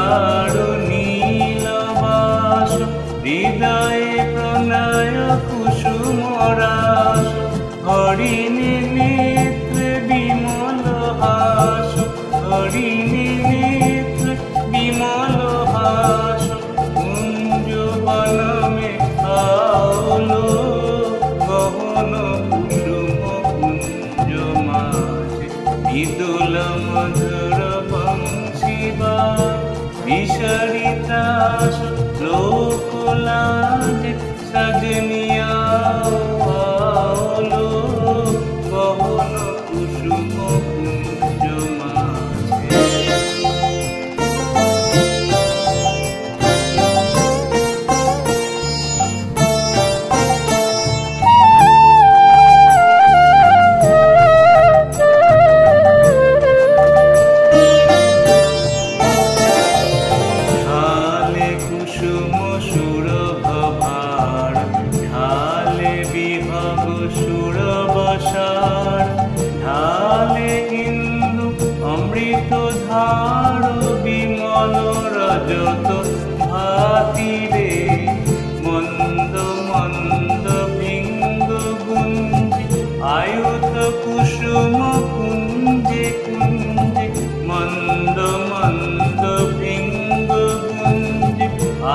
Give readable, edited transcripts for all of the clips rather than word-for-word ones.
গাঢ় নীলবাস হৃদয়ে প্রণয় কুসুম রাস হরিণী নেত্রে বিমল হাস হরিণী নেত্রে বিমল হাস কুঞ্জ বনমে আলো গহন কুসুম কুঞ্জ মাঝে বিদুল মধুর বংশীবা বিসরিতাস লোকলাজ সজনিয়া আলো গহন কুসুম কুঞ্জ মাঝে। কুসুম সুরভার ঢালে বিহগ সুরবসার ঢালে ইন্দু অমৃত ধার বিমল রজত ভাতিরে মন্দ মন্দ পিঙ্গ গুঞ্জে আয়ুত কুসুম কুঞ্জে কুঞ্জে মন্দ মন্দ পিঙ্গ গুঞ্জে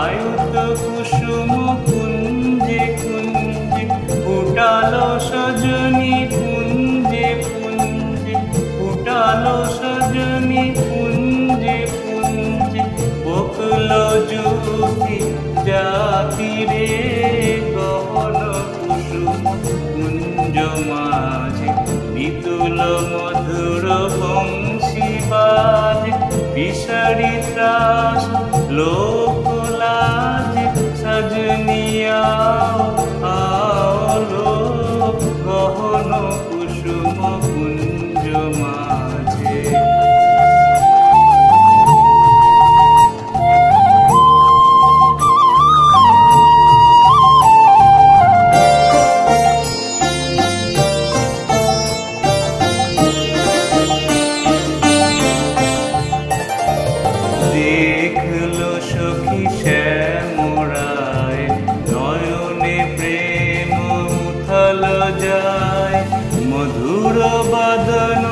আয়ুত কুসুম কুঞ্জে কুঞ্জে ফুটালো সজনী কুঞ্জে কুঞ্জে ফুটালো সজনী কুঞ্জে কুঞ্জে বকুল যুতি জাতিরে গহন কুসুম কুঞ্জ মাঝে বিতুল মধুর বংশী বাজে বিসরিতাস লোকলাজ সজনিয়া আলো গহন কুসুম কুঞ্জ মাঝে। দেখলো সখী শ্যামরায় নয়নে প্রেম উথল যায় মধুর বাদন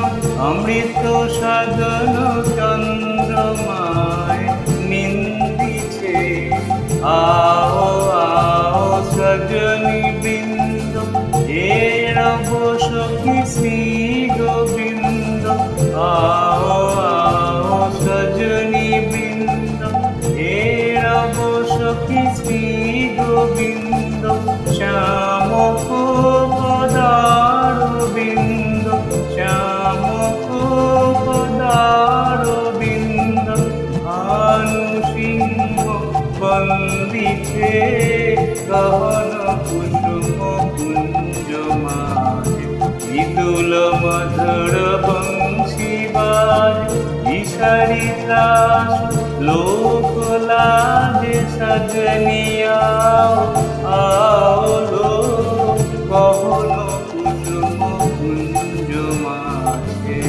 অমৃত সাধন চন্দ্রমায় নিন্দিছে আও আও সজনী বৃন্দ এ রব সখী শ্রী গোবিন্দ আও আও সজনী বৃন্দ হে রব সখী শ্রী গোবিন্দ শ্যাম পদার বিন্দ শ্যাম পদার বিন্দ ভানু সিংহ বন্দিছে গহন কুসুম কুঞ্জ মাঝে বিদুল মধুর বংশী বাজে বিসরিতাস লোকলাজ সজনিয়া আলো গহন কুসুম কুঞ্জ মাঝে।